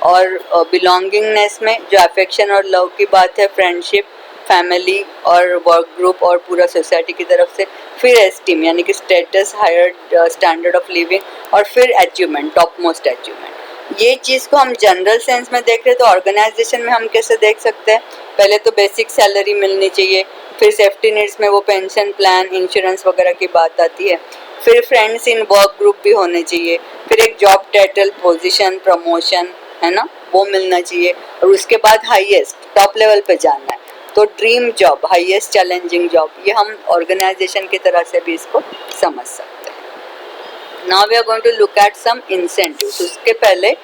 Speaker 1: और बिलोंगिंगनेस में जो अफेक्शन और लव की बात है, फ्रेंडशिप, फैमिली और वर्क ग्रुप और पूरा सोसाइटी की तरफ से। फिर एस्टीम यानी कि status, higher standard of living, और फिर अचीवमेंट, टॉप मोस्ट अचीवमेंट। ये चीज़ को हम जनरल सेंस में देख रहे तो ऑर्गेनाइजेशन में हम कैसे देख सकते हैं? पहले तो बेसिक सैलरी मिलनी चाहिए, फिर सेफ्टी नीड्स में वो पेंशन प्लान, इंश्योरेंस वगैरह की बात आती है। फिर फ्रेंड्स इन वर्क ग्रुप भी होने चाहिए। फिर एक जॉब टाइटल, पोजीशन, प्रमोशन, है ना, वो मिलना चाहिए। और उसके बाद हाईएस्ट टॉप लेवल पे जाना है तो dream job, highest challenging job, ये हम ऑर्गेनाइजेशन की तरह से भी इसको समझ सकते हैं। Now we are going to look at some incentives. उसके पहले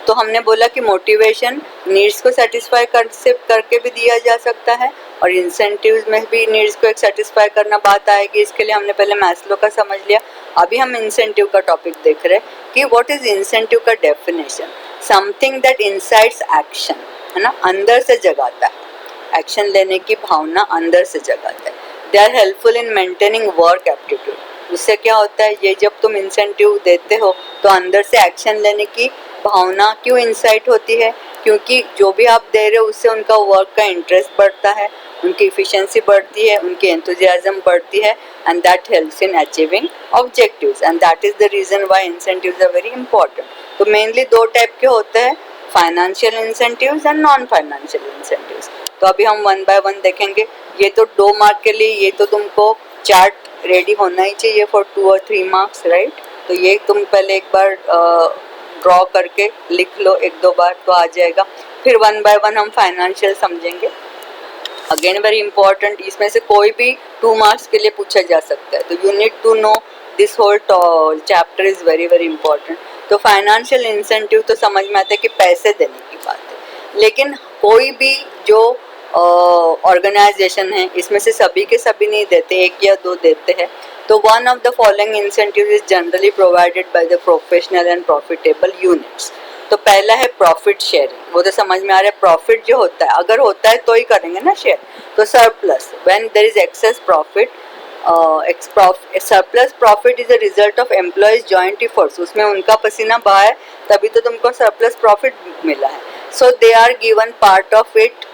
Speaker 1: तो हमने बोला कि मोटिवेशन नीड्स को सेटिस्फाई करके भी दिया जा सकता है, और इंसेंटिव्स में भी नीड्स को एक सेटिस्फाई करना बात आएगी। इसके लिए हमने पहले मैस्लो का समझ लिया। अभी हम इंसेंटिव का टॉपिक देख रहे हैं कि व्हाट इज इंसेंटिव का definition. Something that insights action, है ना, अंदर से जगाता है, एक्शन लेने की भावना अंदर से जगाता है। They are helpful in maintaining work aptitude, उससे क्या होता है, ये जब तुम इंसेंटिव देते हो तो अंदर से एक्शन लेने की भावना क्यों इंसाइट होती है, क्योंकि जो भी आप दे रहे हो उससे उनका वर्क का इंटरेस्ट बढ़ता है, उनकी इफिशिएंसी बढ़ती है, उनकी एंथुजियाज्म बढ़ती है, and that helps in achieving objectives, and that is the reason why incentives are very important. तो मेनली दो टाइप के होते हैं, financial incentives and non financial incentives. तो अभी हम वन बाय वन देखेंगे. ये तो 2 मार्क के लिए, ये तो तुमको चार्ट रेडी होना ही चाहिए फॉर 2 और 3 मार्क्स, राइट. तो ये तुम पहले एक बार ड्रॉ करके लिख लो 1-2 बार तो आ जाएगा. फिर वन बाय वन हम फाइनेंशियल समझेंगे. अगेन वेरी इंपॉर्टेंट, इसमें से कोई भी 2 मार्क्स के लिए पूछा जा सकता है. तो you need to know this whole chapter is very very important. तो फाइनेंशियल इंसेंटिव तो समझ में आता है कि पैसे देने की बात है, लेकिन कोई भी जो ऑर्गेनाइजेशन है इसमें से सभी के सभी नहीं देते, 1 या 2 देते हैं. तो one of the following incentive is generally provided by the professional and profitable units. तो पहला है प्रॉफिट शेयरिंग. वो तो समझ में आ रहा है, प्रॉफिट जो होता है अगर होता है तो ही करेंगे ना शेयर. तो surplus, when there is excess profit, surplus profit is a result of employees joint efforts. उसमें उनका पसीना बहा है तभी तो तुमको सरप्लस प्रॉफिट मिला है. So they are given part of it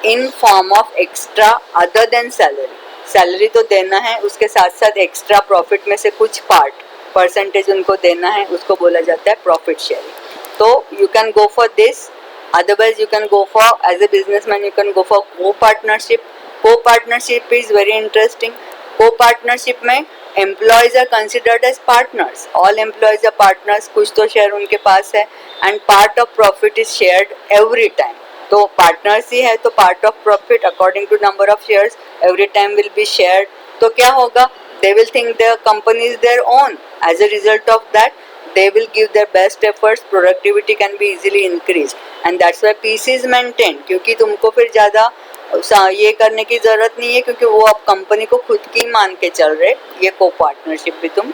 Speaker 1: in form of extra other than salary. Salary तो देना है, उसके साथ साथ एक्स्ट्रा प्रॉफिट में से कुछ पार्ट परसेंटेज उनको देना है, उसको बोला जाता है प्रॉफिट शेयरिंग. तो you can go for this, otherwise you can go for, as a businessman you can go for co partnership. Co partnership is very interesting. Co partnership में employees are considered as partners. All employees are partners. कुछ तो share उनके पास है, and part of profit is shared every time. तो partners ही है तो part of profit according to number of shares every time will be shared. तो क्या होगा, they will think the company is their own. As a result of that they will give their best efforts, productivity can be easily increased, and that's why peace is maintained. क्योंकि तुमको फिर ज़्यादा ये करने की ज़रूरत नहीं है, क्योंकि वो अब कंपनी को खुद की मान के चल रहे. ये को पार्टनरशिप भी तुम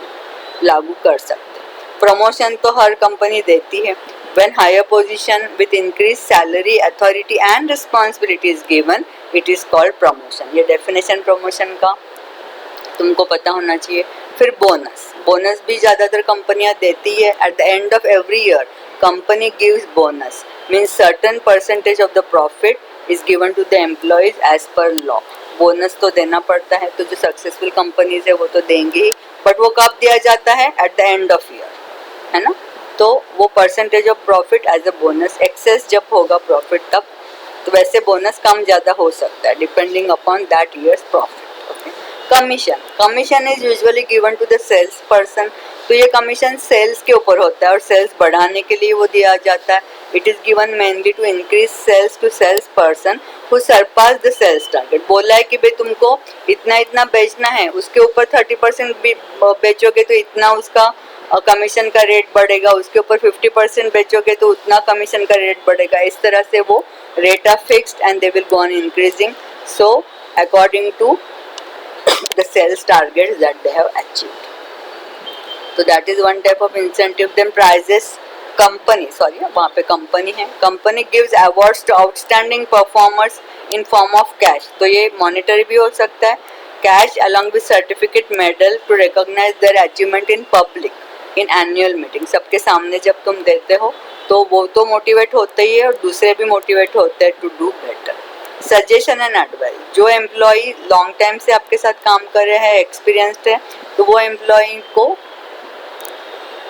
Speaker 1: लागू कर सकते. प्रमोशन तो हर कंपनी देती है. when higher position with increased salary, authority and responsibility is given, it is called promotion. ये definition promotion का तुमको पता होना चाहिए. फिर बोनस. बोनस भी ज़्यादातर कंपनियां देती है. At the end of every year company gives bonus, means certain percentage of the profit is given to the employees as per law. Bonus तो देना पड़ता है, तो जो सक्सेसफुल कंपनीज है वो तो देंगी ही, बट वो कब दिया जाता है, at the end of year, है ना. तो वो percentage of profit as a bonus. Excess जब होगा प्रॉफिट तब, तो वैसे बोनस कम ज़्यादा हो सकता है depending upon that year's profit. Commission. Commission is usually given to the sales person. तो ये कमीशन सेल्स के ऊपर होता है और सेल्स बढ़ाने के लिए वो दिया जाता है. It is given mainly to increase sales to sales person who surpass the sales target. बोला है कि भाई तुमको इतना इतना बेचना है, उसके ऊपर 30% बेचोगे तो इतना उसका कमीशन का रेट बढ़ेगा, उसके ऊपर 50% बेचोगे तो उतना कमीशन का रेट बढ़ेगा. इस तरह से वो rate are fixed and they will go on increasing. So according to the sales targets that they have achieved. So that is one type of incentive. Then prizes. Company, sorry, वहाँ पे company है. Company gives awards to outstanding performers in form of cash. तो ये monetary भी हो सकता है, cash along with certificate, medal to recognize their achievement in public, in annual meeting. सबके सामने जब तुम देते हो तो वो तो मोटिवेट होते ही है और दूसरे भी मोटिवेट होते हैं to do better. Suggestion and advice. जो एम्प्लॉय लॉन्ग टाइम से आपके साथ काम कर रहे हैं, एक्सपीरियंस्ड है, तो वो एम्प्लॉय को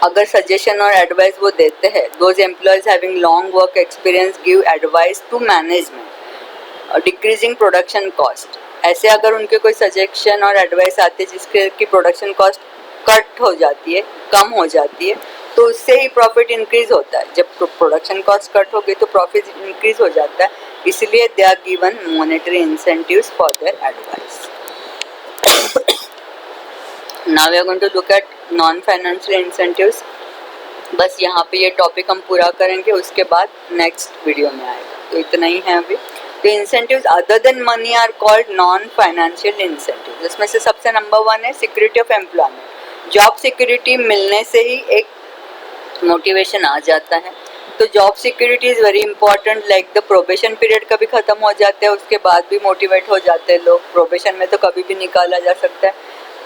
Speaker 1: अगर सजेशन और एडवाइस वो देते हैं, those employees having long work experience give advice to management decreasing production cost. ऐसे अगर उनके कोई सजेशन और एडवाइस आते हैं जिसके की प्रोडक्शन कॉस्ट कट हो जाती है, कम हो जाती है, तो उससे ही प्रॉफिट इंक्रीज होता है. जब प्रोडक्शन कॉस्ट कट हो गई तो प्रॉफिट इंक्रीज हो जाता है. इसलिए they are given monetary incentives for their advice. Now we are going to look at non financial incentives. बस यहाँ पे ये टॉपिक हम पूरा करेंगे, उसके बाद नेक्स्ट वीडियो में आएगा. तो इतना ही है अभी. तो incentives other than money are called non financial incentives. इसमें से सबसे नंबर 1 है security of employment. Job security मिलने से ही एक मोटिवेशन आ जाता है. तो job security is very important. Like the probation period कभी ख़त्म हो जाता है, उसके बाद भी मोटिवेट हो जाते हैं लोग. प्रोबेशन में तो कभी भी निकाला जा सकता है.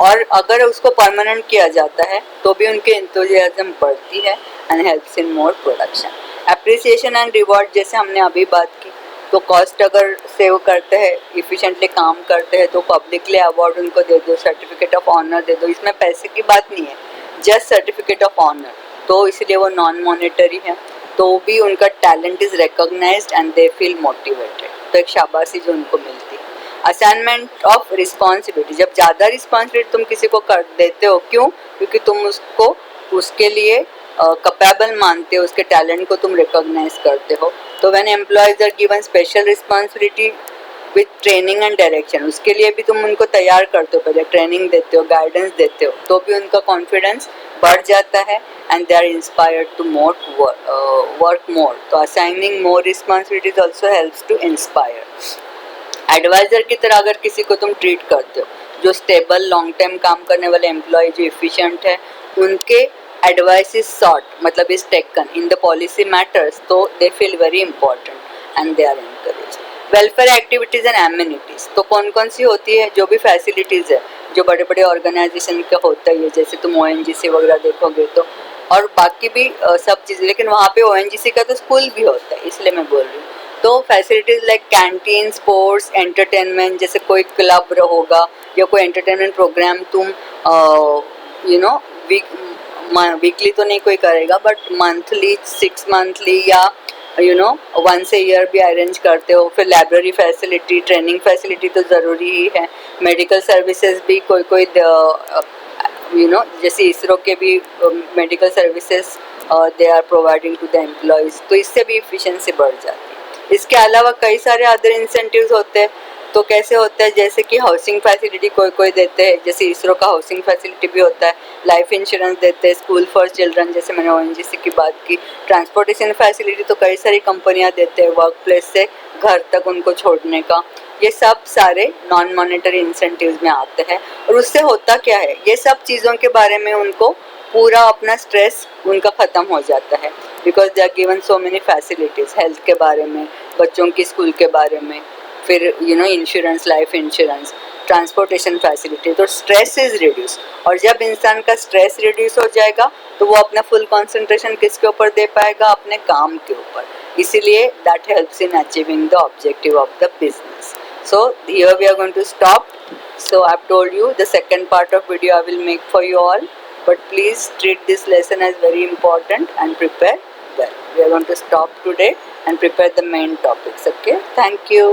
Speaker 1: और अगर उसको परमानेंट किया जाता है तो भी उनकी एंथुजियाज्म बढ़ती है and helps in more production. Appreciation and reward जैसे हमने अभी बात की, तो कॉस्ट अगर सेव करते हैं, इफिशिएंटली काम करते हैं, तो पब्लिकली अवार्ड उनको दे दो, सर्टिफिकेट ऑफ ऑनर दे दो. इसमें पैसे की बात नहीं है, जस्ट सर्टिफिकेट ऑफ ऑनर. तो इसलिए वो नॉन मॉनेटरी है, तो भी उनका talent is recognized and they feel motivated. तो एक शाबाशी जो उनको मिलती है. असाइनमेंट ऑफ रिस्पॉन्सिबिलिटी, जब ज़्यादा रिस्पॉन्सिबिलिटी तुम किसी को कर देते हो, क्यों? क्योंकि तुम उसको उसके लिए कैपेबल मानते हो, उसके टैलेंट को तुम रिकॉग्नाइज करते हो. तो when employees are given special responsibility with training and direction, उसके लिए भी तुम उनको तैयार करते हो, पहले ट्रेनिंग देते हो, गाइडेंस देते हो, तो भी उनका कॉन्फिडेंस बढ़ जाता है and they are inspired to work more. तो assigning more responsibilities also helps to inspire. Adviser की तरह अगर किसी को तुम ट्रीट करते हो, जो स्टेबल लॉन्ग टर्म काम करने वाले एम्प्लॉय जो इफिशिएंट है, उनके एडवाइस इज सॉट, मतलब is taken in the policy matters, तो they feel very important and they are encourage. Welfare activities and amenities, तो कौन कौन सी होती है? जो भी फैसिलिटीज़ है जो बड़े बड़े ऑर्गेनाइजेशन का होता है, जैसे तुम ONGC वगैरह देखोगे तो, और बाकी भी सब चीज़ें, लेकिन वहाँ पे ONGC का तो स्कूल भी होता है, इसलिए मैं बोल रही हूँ. तो facilities like canteen, sports, entertainment, जैसे कोई क्लब होगा या कोई एंटरटेनमेंट प्रोग्राम तुम वीकली तो नहीं कोई करेगा, बट मंथली, 6 मंथली या वंस ए ईयर भी अरेंज करते हो. फिर लाइब्रेरी फैसिलिटी, ट्रेनिंग फैसिलिटी तो ज़रूरी ही है. मेडिकल सर्विसेज भी कोई जैसे इसरो के भी medical services they are providing to the employees, तो इससे भी इफिशिएंसी बढ़ जाती है. इसके अलावा कई सारे अदर इंसेंटिव्स होते हैं. तो कैसे होता है? जैसे कि हाउसिंग फैसिलिटी कोई देते हैं, जैसे इसरो का हाउसिंग फैसिलिटी भी होता है. लाइफ इंश्योरेंस देते हैं, स्कूल फॉर चिल्ड्रन, जैसे मैंने ONGC की बात की. ट्रांसपोर्टेशन फैसिलिटी तो कई सारी कंपनियां देते हैं, वर्क प्लेस से घर तक उनको छोड़ने का. ये सब सारे नॉन मॉनेटरी इंसेंटिव्स में आते हैं. और उससे होता क्या है? ये सब चीज़ों के बारे में उनको पूरा अपना स्ट्रेस उनका ख़त्म हो जाता है, because they are given so many facilities. Health के बारे में, बच्चों की स्कूल के बारे में, फिर insurance, life insurance, transportation facility. तो स्ट्रेस इज रिड्यूस. और जब इंसान का स्ट्रेस रिड्यूस हो जाएगा तो वो अपना फुल कंसंट्रेशन किसके ऊपर दे पाएगा? अपने काम के ऊपर. इसीलिए that helps in achieving the objective of the business. So here we are going to stop. So I've told you the second part of video I will make for you all, but please treat this lesson as very important and prepare well. We are going to stop today and prepare the main topics. Okay, thank you.